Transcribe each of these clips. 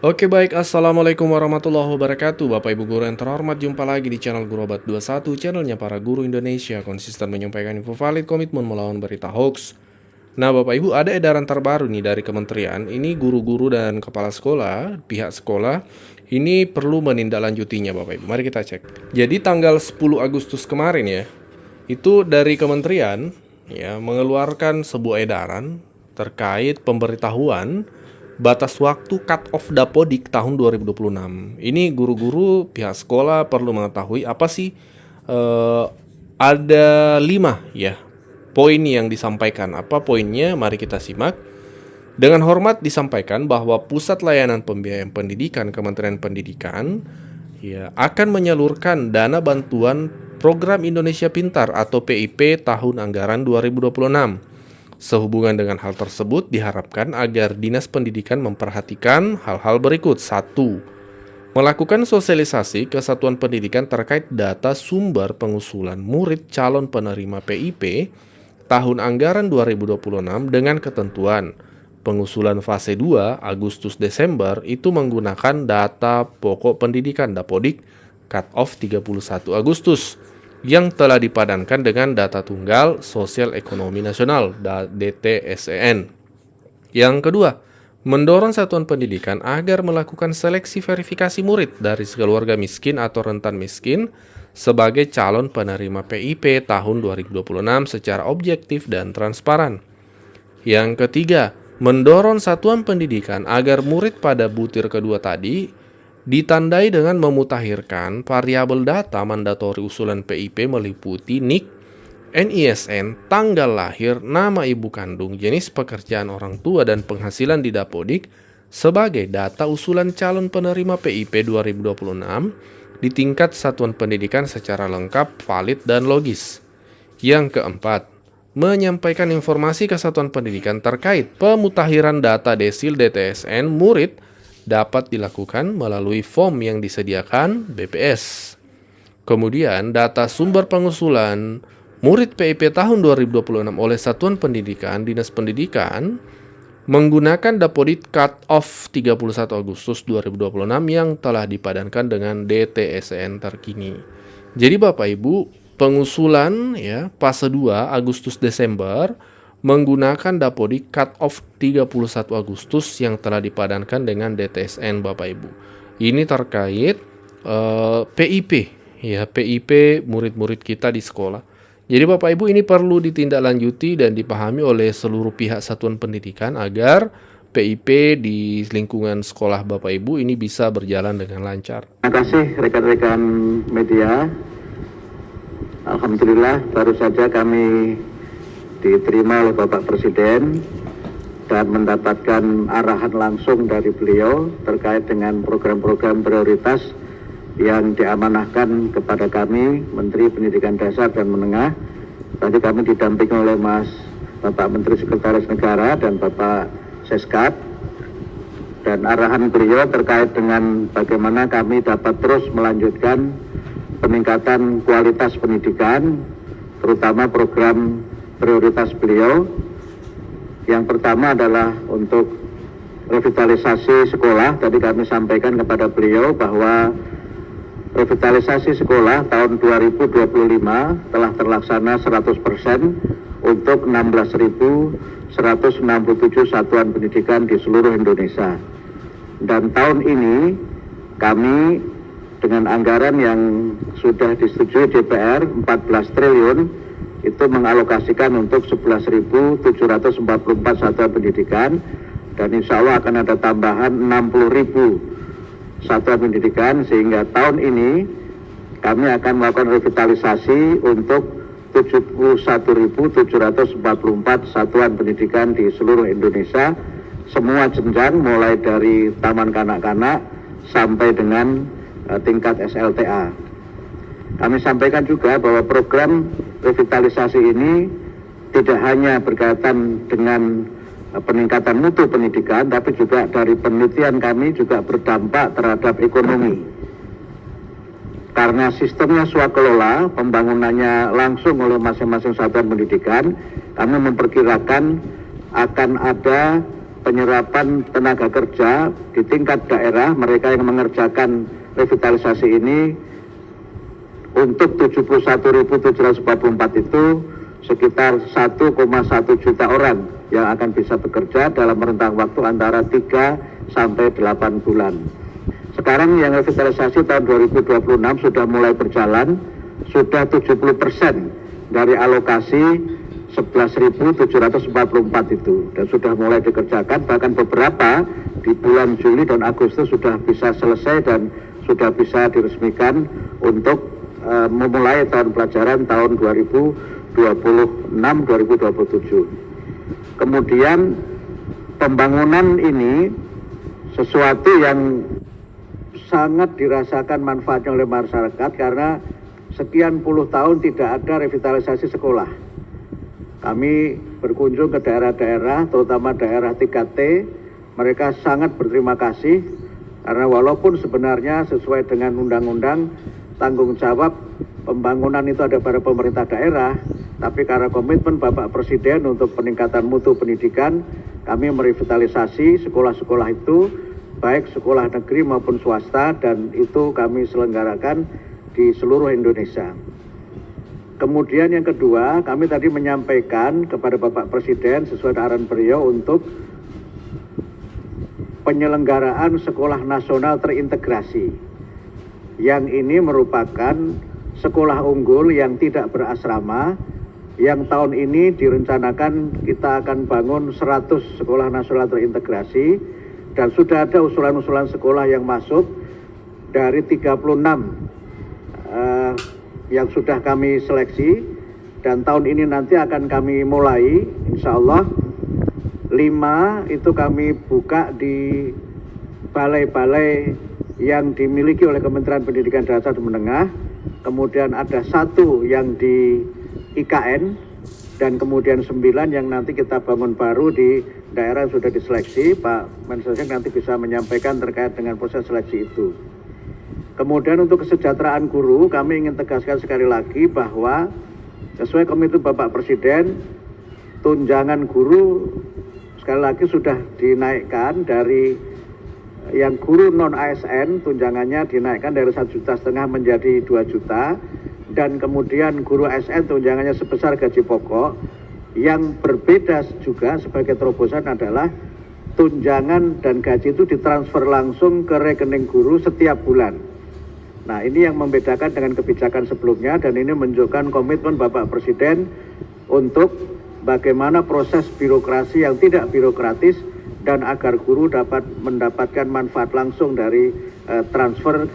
Oke baik, Assalamualaikum warahmatullahi wabarakatuh. Bapak Ibu Guru yang terhormat, jumpa lagi di channel Guru Abad 21, channelnya para guru Indonesia, konsisten menyampaikan info valid, komitmen melawan berita hoax. Nah Bapak Ibu, ada edaran terbaru nih dari kementerian, ini guru-guru dan kepala sekolah, pihak sekolah, ini perlu menindaklanjutinya Bapak Ibu. Mari kita cek. Jadi tanggal 10 Agustus kemarin ya, itu dari kementerian ya mengeluarkan sebuah edaran terkait pemberitahuan batas waktu cut off Dapodik tahun 2026. Ini guru-guru pihak sekolah perlu mengetahui apa sih ada 5 ya poin yang disampaikan. Apa poinnya? Mari kita simak. Dengan hormat disampaikan bahwa Pusat Layanan Pembiayaan Pendidikan Kementerian Pendidikan ya akan menyalurkan dana bantuan Program Indonesia Pintar atau PIP tahun anggaran 2026. Sehubungan dengan hal tersebut, diharapkan agar Dinas Pendidikan memperhatikan hal-hal berikut. 1. Melakukan sosialisasi ke satuan pendidikan terkait data sumber pengusulan murid calon penerima PIP tahun anggaran 2026 dengan ketentuan pengusulan fase 2 Agustus-Desember itu menggunakan data pokok pendidikan Dapodik cut-off 31 Agustus yang telah dipadankan dengan data tunggal Sosial Ekonomi Nasional (DTSEN). Yang kedua, mendorong satuan pendidikan agar melakukan seleksi verifikasi murid dari keluarga miskin atau rentan miskin sebagai calon penerima PIP tahun 2026 secara objektif dan transparan. Yang ketiga, mendorong satuan pendidikan agar murid pada butir kedua tadi ditandai dengan memutakhirkan variabel data mandatori usulan PIP meliputi NIK, NISN, tanggal lahir, nama ibu kandung, jenis pekerjaan orang tua, dan penghasilan di Dapodik sebagai data usulan calon penerima PIP 2026 di tingkat satuan pendidikan secara lengkap, valid, dan logis. Yang keempat, menyampaikan informasi ke satuan pendidikan terkait pemutakhiran data desil DTSN murid dapat dilakukan melalui form yang disediakan BPS. Kemudian, data sumber pengusulan murid PIP tahun 2026 oleh Satuan Pendidikan Dinas Pendidikan menggunakan Dapodik cut-off 31 Agustus 2026 yang telah dipadankan dengan DTSEN terkini. Jadi Bapak Ibu, pengusulan ya fase 2 Agustus-Desember menggunakan Dapodik cut-off 31 Agustus yang telah dipadankan dengan DTSN Bapak Ibu. Ini terkait PIP ya, PIP murid-murid kita di sekolah. Jadi Bapak Ibu, ini perlu ditindaklanjuti dan dipahami oleh seluruh pihak satuan pendidikan agar PIP di lingkungan sekolah Bapak Ibu ini bisa berjalan dengan lancar. Terima kasih rekan-rekan media. Alhamdulillah baru saja kami diterima oleh Bapak Presiden dan mendapatkan arahan langsung dari beliau terkait dengan program-program prioritas yang diamanahkan kepada kami Menteri Pendidikan Dasar dan Menengah. Tadi kami didampingi oleh Bapak Menteri Sekretaris Negara dan Bapak Seskap, dan arahan beliau terkait dengan bagaimana kami dapat terus melanjutkan peningkatan kualitas pendidikan, terutama program prioritas beliau. Yang pertama adalah untuk revitalisasi sekolah. Tadi kami sampaikan kepada beliau bahwa revitalisasi sekolah tahun 2025 telah terlaksana 100% untuk 16.167 satuan pendidikan di seluruh Indonesia. Dan tahun ini kami dengan anggaran yang sudah disetujui DPR 14 triliun itu mengalokasikan untuk 11.744 satuan pendidikan, dan insya Allah akan ada tambahan 60.000 satuan pendidikan, sehingga tahun ini kami akan melakukan revitalisasi untuk 71.744 satuan pendidikan di seluruh Indonesia, semua jenjang mulai dari taman kanak-kanak sampai dengan tingkat SLTA. Kami sampaikan juga bahwa program revitalisasi ini tidak hanya berkaitan dengan peningkatan mutu pendidikan, tapi juga dari penelitian kami juga berdampak terhadap ekonomi. Karena sistemnya swakelola, pembangunannya langsung oleh masing-masing satuan pendidikan, kami memperkirakan akan ada penyerapan tenaga kerja di tingkat daerah, mereka yang mengerjakan revitalisasi ini untuk 71.744 itu sekitar 1,1 juta orang yang akan bisa bekerja dalam rentang waktu antara 3 sampai 8 bulan. Sekarang yang revitalisasi tahun 2026 sudah mulai berjalan, sudah 70% dari alokasi 11.744 itu dan sudah mulai dikerjakan, bahkan beberapa di bulan Juli dan Agustus sudah bisa selesai dan sudah bisa diresmikan untuk memulai tahun pelajaran tahun 2026-2027. Kemudian pembangunan ini sesuatu yang sangat dirasakan manfaatnya oleh masyarakat karena sekian puluh tahun tidak ada revitalisasi sekolah. Kami berkunjung ke daerah-daerah, terutama daerah 3T, mereka sangat berterima kasih karena walaupun sebenarnya sesuai dengan undang-undang tanggung jawab pembangunan itu ada pada pemerintah daerah, tapi karena komitmen Bapak Presiden untuk peningkatan mutu pendidikan, kami merevitalisasi sekolah-sekolah itu, baik sekolah negeri maupun swasta, dan itu kami selenggarakan di seluruh Indonesia. Kemudian yang kedua, kami tadi menyampaikan kepada Bapak Presiden sesuai arahan beliau untuk penyelenggaraan sekolah nasional terintegrasi. Yang ini merupakan sekolah unggul yang tidak berasrama, yang tahun ini direncanakan kita akan bangun 100 sekolah nasional terintegrasi, dan sudah ada usulan-usulan sekolah yang masuk dari 36 yang sudah kami seleksi, dan tahun ini nanti akan kami mulai, insya Allah 5 itu kami buka di balai-balai yang dimiliki oleh Kementerian Pendidikan Dasar dan Menengah, kemudian ada 1 yang di IKN, dan kemudian 9 yang nanti kita bangun baru di daerah yang sudah diseleksi. Pak Mensesnek nanti bisa menyampaikan terkait dengan proses seleksi itu. Kemudian untuk kesejahteraan guru, kami ingin tegaskan sekali lagi bahwa sesuai komitmen Bapak Presiden, tunjangan guru sekali lagi sudah dinaikkan dari yang guru non ASN, tunjangannya dinaikkan dari 1,5 juta menjadi 2 juta, dan kemudian guru ASN tunjangannya sebesar gaji pokok. Yang berbeda juga sebagai terobosan adalah tunjangan dan gaji itu ditransfer langsung ke rekening guru setiap bulan. Nah, ini yang membedakan dengan kebijakan sebelumnya, dan ini menunjukkan komitmen Bapak Presiden untuk bagaimana proses birokrasi yang tidak birokratis dan agar guru dapat mendapatkan manfaat langsung dari transfer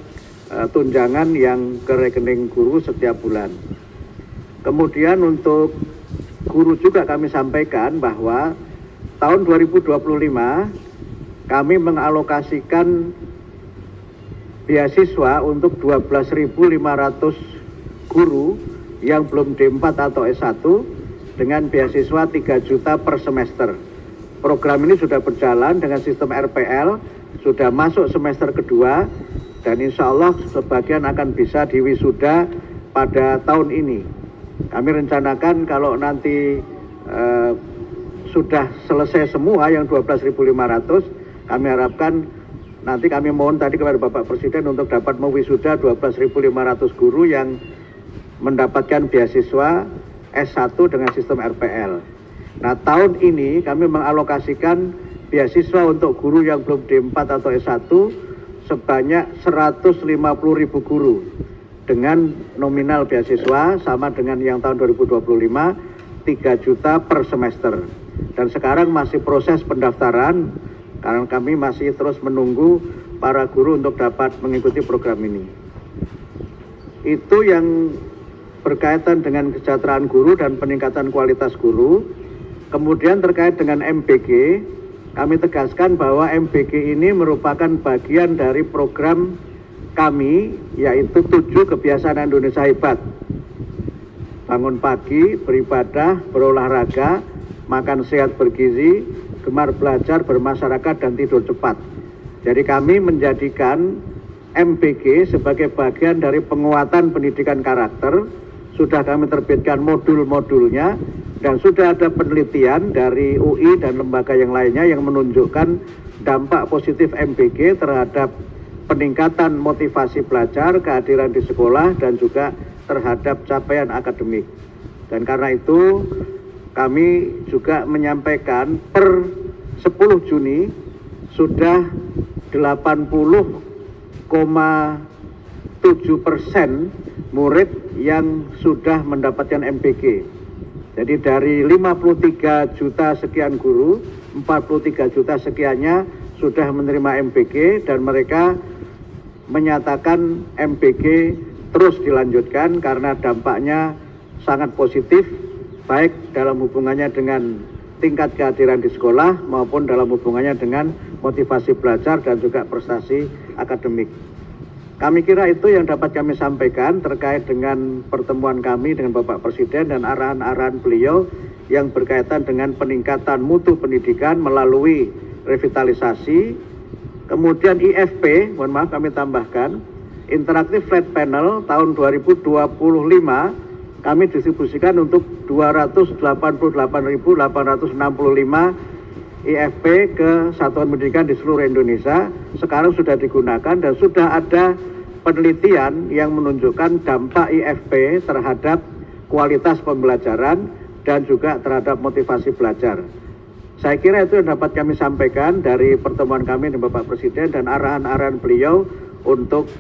tunjangan yang ke rekening guru setiap bulan. Kemudian untuk guru juga kami sampaikan bahwa tahun 2025 kami mengalokasikan beasiswa untuk 12.500 guru yang belum D4 atau S1 dengan beasiswa 3 juta per semester. Program ini sudah berjalan dengan sistem RPL, sudah masuk semester kedua, dan insya Allah sebagian akan bisa diwisuda pada tahun ini. Kami rencanakan kalau nanti sudah selesai semua yang 12.500, kami harapkan nanti kami mohon tadi kepada Bapak Presiden untuk dapat mewisuda 12.500 guru yang mendapatkan beasiswa S1 dengan sistem RPL. Nah, tahun ini kami mengalokasikan beasiswa untuk guru yang belum D4 atau S1 sebanyak 150.000 guru dengan nominal beasiswa sama dengan yang tahun 2025, 3 juta per semester. Dan sekarang masih proses pendaftaran karena kami masih terus menunggu para guru untuk dapat mengikuti program ini. Itu yang berkaitan dengan kesejahteraan guru dan peningkatan kualitas guru. Kemudian terkait dengan MBG, kami tegaskan bahwa MBG ini merupakan bagian dari program kami, yaitu 7 kebiasaan Indonesia Hebat. Bangun pagi, beribadah, berolahraga, makan sehat bergizi, gemar belajar, bermasyarakat, dan tidur cepat. Jadi kami menjadikan MBG sebagai bagian dari penguatan pendidikan karakter. Sudah kami terbitkan modul-modulnya, Dan sudah ada penelitian dari UI dan lembaga yang lainnya yang menunjukkan dampak positif MBG terhadap peningkatan motivasi belajar, kehadiran di sekolah, dan juga terhadap capaian akademik. Dan karena itu kami juga menyampaikan per 10 Juni sudah 80,7% murid yang sudah mendapatkan MBG. Jadi dari 53 juta sekian guru, 43 juta sekiannya sudah menerima MBG dan mereka menyatakan MBG terus dilanjutkan karena dampaknya sangat positif baik dalam hubungannya dengan tingkat kehadiran di sekolah maupun dalam hubungannya dengan motivasi belajar dan juga prestasi akademik. Kami kira itu yang dapat kami sampaikan terkait dengan pertemuan kami dengan Bapak Presiden dan arahan-arahan beliau yang berkaitan dengan peningkatan mutu pendidikan melalui revitalisasi. Kemudian IFP, mohon maaf kami tambahkan, Interactive Flat Panel tahun 2025 kami distribusikan untuk 288.865 IFP ke satuan pendidikan di seluruh Indonesia. Sekarang sudah digunakan dan sudah ada penelitian yang menunjukkan dampak IFP terhadap kualitas pembelajaran dan juga terhadap motivasi belajar. Saya kira itu yang dapat kami sampaikan dari pertemuan kami dengan Bapak Presiden dan arahan-arahan beliau untuk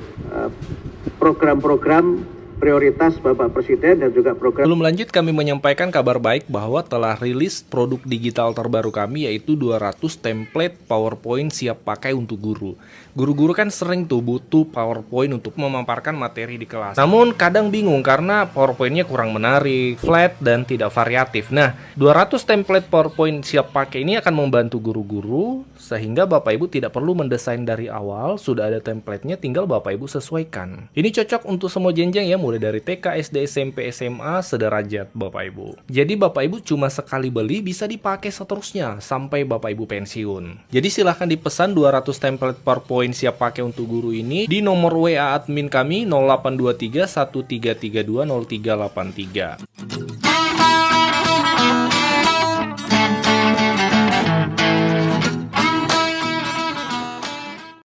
program-program prioritas Bapak Presiden dan juga program. Sebelum lanjut, kami menyampaikan kabar baik bahwa telah rilis produk digital terbaru kami, yaitu 200 template PowerPoint siap pakai untuk guru. Guru-guru kan sering tuh butuh PowerPoint untuk memaparkan materi di kelas. Namun kadang bingung karena PowerPoint-nya kurang menarik, flat, dan tidak variatif. Nah, 200 template PowerPoint siap pakai ini akan membantu guru-guru sehingga Bapak Ibu tidak perlu mendesain dari awal, sudah ada template-nya, tinggal Bapak Ibu sesuaikan. Ini cocok untuk semua jenjang ya, mulai dari TK, SD, SMP, SMA, sederajat Bapak Ibu. Jadi Bapak Ibu cuma sekali beli bisa dipakai seterusnya sampai Bapak Ibu pensiun. Jadi silahkan dipesan 200 template PowerPoint siap pakai untuk guru ini di nomor WA admin kami 0823 1332 0383.